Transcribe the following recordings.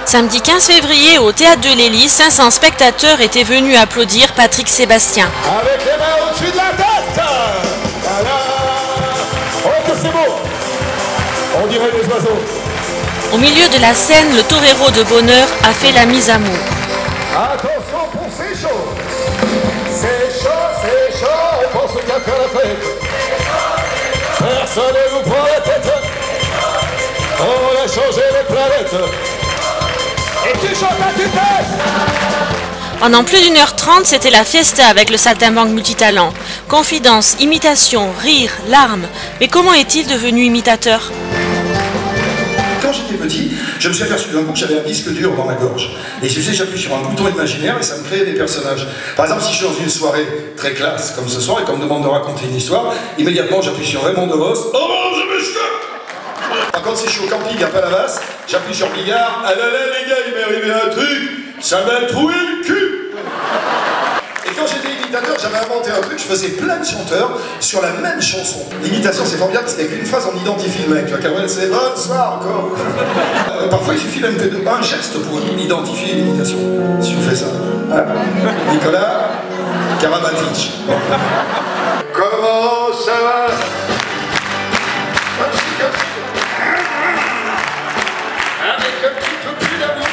Samedi 15 février, au Théâtre de l'Hélice, 500 spectateurs étaient venus applaudir Patrick Sébastien. Avec les mains au-dessus de la tête. Voilà. Oh que c'est beau. On dirait des oiseaux. Au milieu de la scène, le torero de Bonheur a fait la mise à mot. Attention pour c'est chaud. C'est chaud, on pense qu'à faire la fête. Personne ne vous prend la tête. On a changé les planètes. Et tu chantes à tue-tête. Pendant plus d'1h30, c'était la fiesta avec le saltimbanque multitalent. Confidence, imitation, rire, larmes. Mais comment est-il devenu imitateur ? Quand j'étais petit, je me suis aperçu d'un coup que j'avais un disque dur dans ma gorge. Et je sais, j'appuie sur un bouton imaginaire et ça me créait des personnages. Par exemple, si je suis dans une soirée très classe comme ce soir et qu'on me demande de raconter une histoire, immédiatement j'appuie sur Raymond DeVos. Oh, je m'escape. Par contre, si je suis au camping à Palavas, j'appuie sur Bigard. Ah là là, les gars, il m'est arrivé un truc, ça m'a troué le cul. Et quand j'étais imitateur, j'avais inventé un truc, je faisais plein de chanteurs sur la même chanson. L'imitation, c'est formidable, parce qu'avec une phrase, on identifie le mec. Tu vois, Cabrel, c'est bonsoir encore. Parfois, il suffit même que un geste pour identifier l'imitation. Si on fait ça. Hein? Nicolas Karabatic. Comment ça va? Avec un petit peu plus d'amour.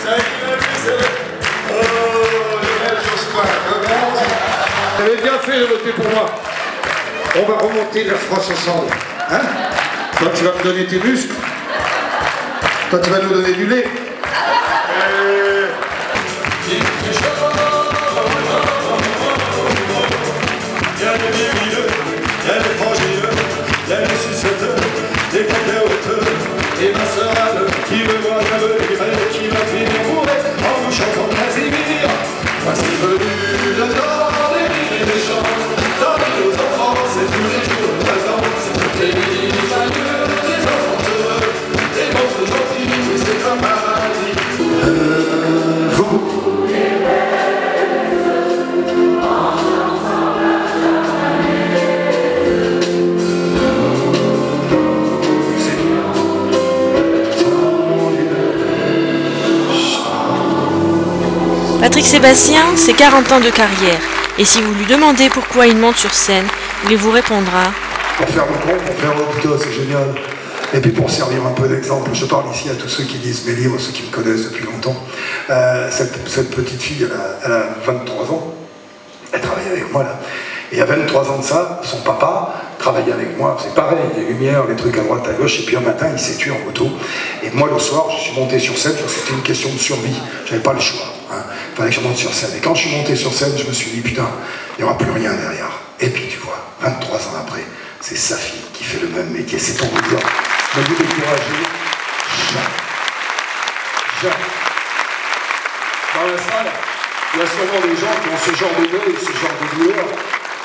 Ça y est, vous avez bien fait de voter pour moi. On va remonter la France ensemble. Hein? Toi, tu vas me donner tes muscles. Toi, tu vas nous donner du lait. Il y a des virils, il y a des frangines, il y a des sucettes, des cacahuètes, et ma sœur qui me voit aveugler, qui m'a fait mourir en me chantant Casimir. Voici venu le temps des rires et des chants, dans nos enfants, c'est tous les jours de vacances, les mille joyeux, des enfants heureux, des monstres gentils, mais c'est un paradis. Vous Patrick Sébastien, c'est 40 ans de carrière. Et si vous lui demandez pourquoi il monte sur scène, il vous répondra pour faire le con, pour faire le putain, c'est génial. Et puis pour servir un peu d'exemple, je parle ici à tous ceux qui lisent mes livres, ceux qui me connaissent depuis longtemps. Cette petite fille, elle a 23 ans, elle travaille avec moi là. Et il y a 23 ans de ça, son papa travaillait avec moi, c'est pareil, les lumières, les trucs à droite, à gauche, et puis un matin, il s'est tué en moto. Et moi, le soir, je suis monté sur scène, parce que c'était une question de survie, j'avais pas le choix. Hein. Il fallait que je monte sur scène. Et quand je suis monté sur scène, je me suis dit, putain, il n'y aura plus rien derrière. Et puis tu vois, 23 ans après, c'est sa fille qui fait le même métier. C'est pour vous dire, ne vous découragez jamais. Jamais. Dans la salle, il y a sûrement des gens qui ont ce genre de gueule, ce genre de douleur.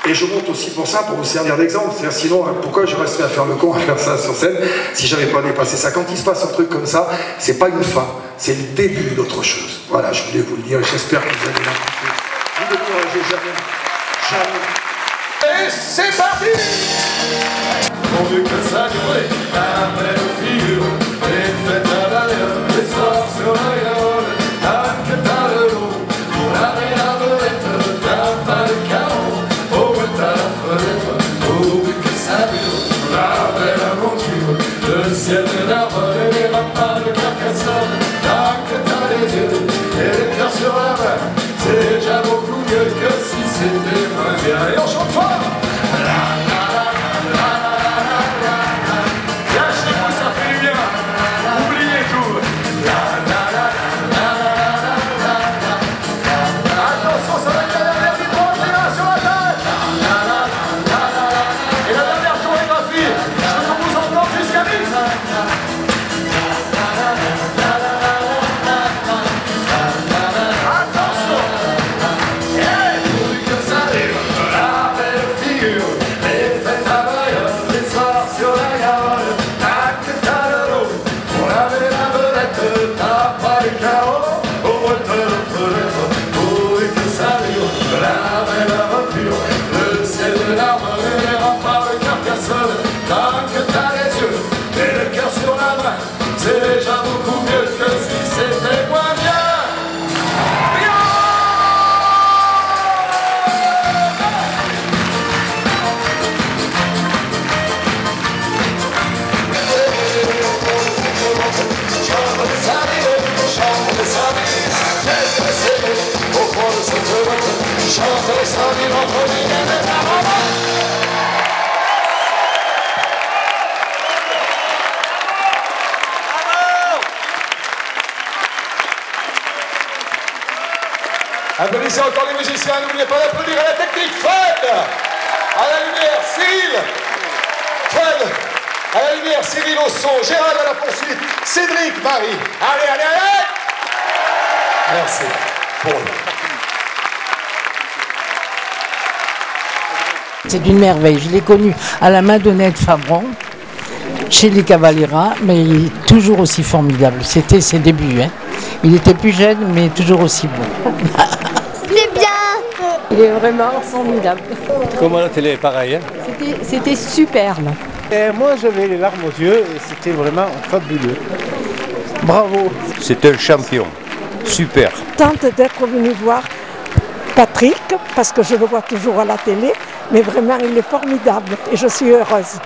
Et je monte aussi pour ça, pour vous servir d'exemple. C'est-à-dire, sinon, pourquoi je resterais à faire le con, à faire ça sur scène, si j'avais pas dépassé ça? Quand il se passe un truc comme ça, c'est pas une fin, c'est le début d'autre chose. Voilà, je voulais vous le dire, et j'espère que vous allez l'impliquer. Ne vous découragez jamais. Jamais. Et c'est parti. Pourvu que ça dure, la belle figure, les fêtes à valeur, les soirs sur la gueule, tant que t'as le lot, pour la belette, t'as pas le carreau, au bout de la fenêtre, pourvu que ça dure, la belle aventure, le ciel de la vol et les rampas de Carcassonne, tant que t'as les yeux et les cœurs sur la main, c'est déjà beaucoup mieux que si c'était moins bien. Et on chante fort. Le ciel de l'arbre et les remparts de Carcassonne, tant que t'as les yeux et le cœur sur la main, c'est déjà beaucoup. Applaudissez encore les musiciens, n'oubliez pas d'applaudir à la technique Fred, à la lumière Cyril, Fred, à la lumière Cyril au son, Gérald à la poursuite, Cédric, Marie. Allez, allez, allez! Merci. Paul. C'est une merveille, je l'ai connu à la main d'Honnête Fabron, chez les Cavalera, mais il est toujours aussi formidable. C'était ses débuts, hein. Il était plus jeune, mais toujours aussi bon. C'est bien! Il est vraiment formidable. Comme à la télé, pareil. Hein. C'était superbe. Et moi, j'avais les larmes aux yeux et c'était vraiment fabuleux. Bravo. C'est un champion. Super. Tente d'être venu voir Patrick, parce que je le vois toujours à la télé, mais vraiment il est formidable et je suis heureuse.